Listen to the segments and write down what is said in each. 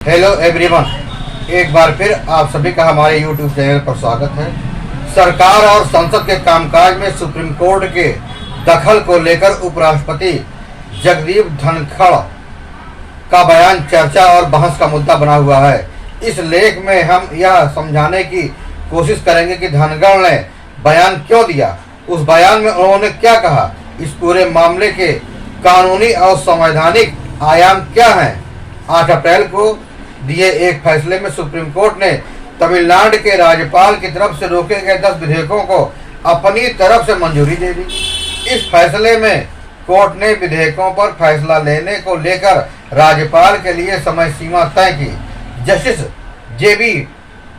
Hello everyone, एक बार फिर आप सभी का हमारे यूट्यूब चैनल पर स्वागत है। सरकार और संसद के कामकाज में सुप्रीम कोर्ट के दखल को लेकर उपराष्ट्रपति जगदीप धनखड़ का बयान चर्चा और बहस का मुद्दा बना हुआ है। इस लेख में हम यह समझाने की कोशिश करेंगे कि धनखड़ ने बयान क्यों दिया, उस बयान में उन्होंने क्या कहा, इस पूरे मामले के कानूनी और संवैधानिक आयाम क्या हैं। 8 अप्रैल को दिए एक फैसले में सुप्रीम कोर्ट ने तमिलनाडु के राज्यपाल की तरफ से रोके गए 10 विधेयकों को अपनी तरफ से मंजूरी दे दी। इस फैसले में कोर्ट ने विधेयकों पर फैसला लेने को लेकर राज्यपाल के लिए समय सीमा तय की। जस्टिस जेबी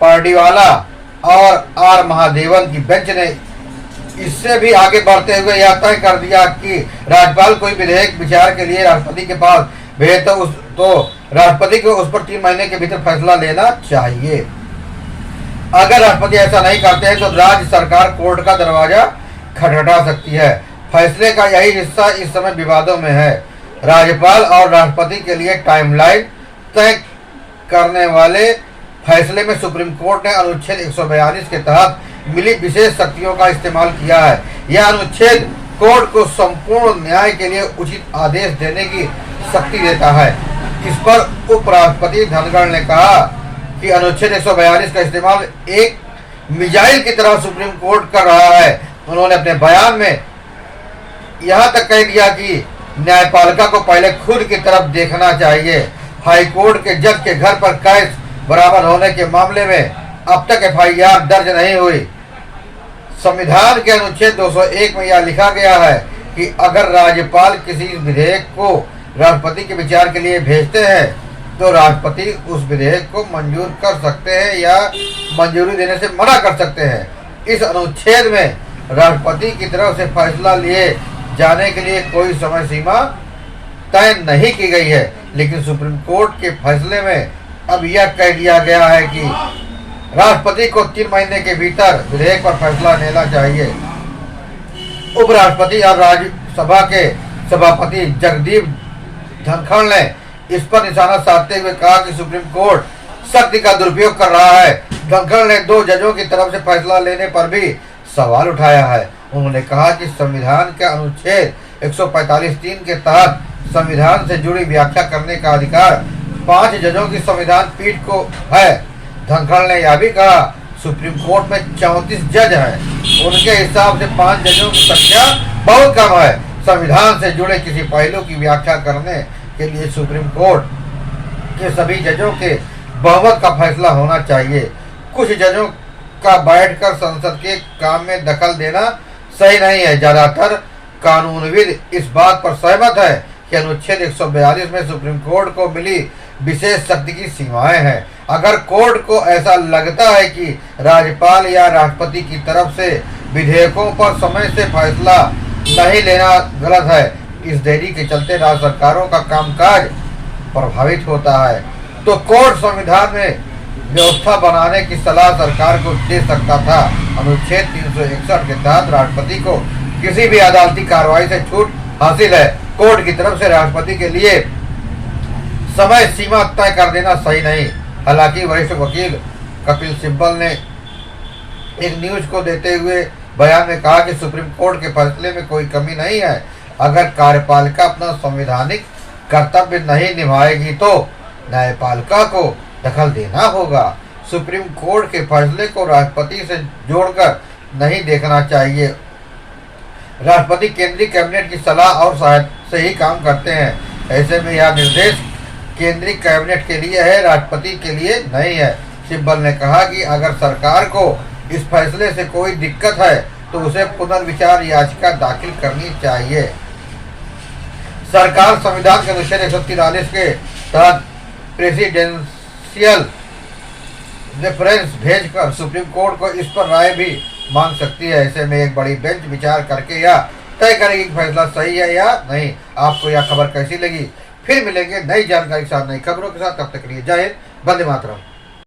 पार्डीवाला और आर महादेवन की बेंच ने इससे भी आगे बढ़ते हुए यह तय कर दिया कि राज्यपाल कोई विधेयक विचार के लिए राष्ट्रपति के पास भेजे तो राष्ट्रपति को उस पर 3 महीने के भीतर फैसला लेना चाहिए। अगर राष्ट्रपति ऐसा नहीं करते हैं तो राज्य सरकार कोर्ट का दरवाजा खटखटा सकती है। फैसले का यही हिस्सा इस समय विवादों में है। राज्यपाल और राष्ट्रपति के लिए टाइमलाइन तय करने वाले फैसले में सुप्रीम कोर्ट ने अनुच्छेद 142 के तहत मिली विशेष शक्तियों का इस्तेमाल किया है। यह अनुच्छेद कोर्ट को संपूर्ण न्याय के लिए उचित आदेश देने की शक्ति देता है। इस पर उपराष्ट्रपति धनखड़ ने कहा कि अनुच्छेद 142 का इस्तेमाल एक मिसाइल की तरह सुप्रीम कोर्ट कर रहा है। उन्होंने अपने बयान में यहाँ तक कह दिया कि न्यायपालिका को पहले खुद की तरफ देखना चाहिए। हाई कोर्ट के जज के घर पर कैश बराबर होने के मामले में अब तक FIR दर्ज नहीं हुई। संविधान के अनुच्छेद 201 में यह लिखा गया है कि अगर राज्यपाल किसी विधेयक को राष्ट्रपति के विचार के लिए भेजते हैं तो राष्ट्रपति उस विधेयक को मंजूर कर सकते हैं या मंजूरी देने से मना कर सकते हैं। इस अनुच्छेद में राष्ट्रपति की तरफ से फैसला लिए जाने के लिए कोई समय सीमा तय नहीं की गई है, लेकिन सुप्रीम कोर्ट के फैसले में अब यह कह दिया गया है कि राष्ट्रपति को 3 महीने के भीतर विधेयक पर फैसला लेना चाहिए। उपराष्ट्रपति और राज्यसभा के सभापति जगदीप धनखड़ ने इस पर निशाना साधते हुए कहा कि सुप्रीम कोर्ट शक्ति का दुरुपयोग कर रहा है। धनखड़ ने 2 जजों की तरफ से फैसला लेने पर भी सवाल उठाया है। उन्होंने कहा कि संविधान के अनुच्छेद 145(3) के तहत संविधान से जुड़ी व्याख्या करने का अधिकार 5 जजों की संविधान पीठ को है। धनखड़ ने यह भी कहा सुप्रीम कोर्ट में 34 जज हैं। उनके हिसाब से 5 जजों की संख्या बहुत कम है। संविधान से जुड़े किसी पहलू की व्याख्या करने के लिए सुप्रीम कोर्ट के सभी जजों के बहुमत का फैसला होना चाहिए। कुछ जजों का बैठकर संसद के काम में दखल देना सही नहीं है। ज्यादातर कानूनविद इस बात पर सहमत है कि अनुच्छेद 142 में सुप्रीम कोर्ट को मिली विशेष शक्ति की सीमाएं हैं। अगर कोर्ट को ऐसा लगता है कि राज्यपाल या राष्ट्रपति की तरफ से विधेयकों पर समय से फैसला नहीं लेना गलत है, इस देरी के चलते राज्य सरकारों का कामकाज प्रभावित होता है, तो कोर्ट संविधान में व्यवस्था बनाने की सलाह सरकार को दे सकता था। अनुच्छेद 361 के तहत राष्ट्रपति को किसी भी अदालती कार्रवाई से छूट हासिल है। कोर्ट की तरफ से राष्ट्रपति के लिए समय सीमा तय कर देना सही नहीं। हालांकि वरिष्ठ वकील कपिल सिब्बल ने एक न्यूज को देते हुए बयान में कहा कि सुप्रीम कोर्ट के फैसले में कोई कमी नहीं है। अगर कार्यपालिका अपना संवैधानिक कर्तव्य नहीं निभाएगी तो न्यायपालिका को दखल देना होगा। सुप्रीम कोर्ट के फैसले को राष्ट्रपति से जोड़कर नहीं देखना चाहिए। राष्ट्रपति केंद्रीय कैबिनेट की सलाह और सहायता से ही काम करते हैं। ऐसे में यह निर्देश केंद्रीय कैबिनेट के लिए है, राष्ट्रपति के लिए नहीं है। सिब्बल ने कहा कि अगर सरकार को इस फैसले से कोई दिक्कत है तो उसे पुनर्विचार याचिका दाखिल करनी चाहिए। सरकार संविधान के अनुच्छेद 143 के तहत प्रेसिडेंशियल रेफरेंस भेजकर सुप्रीम कोर्ट को इस पर राय भी मांग सकती है। ऐसे में एक बड़ी बेंच विचार करके यह तय करेगी कि फैसला सही है या नहीं। आपको यह खबर कैसी लगी? फिर मिलेंगे नई जानकारी के साथ, नई खबरों के साथ। तब तक के लिए जय हिंद, वंदे मातरम।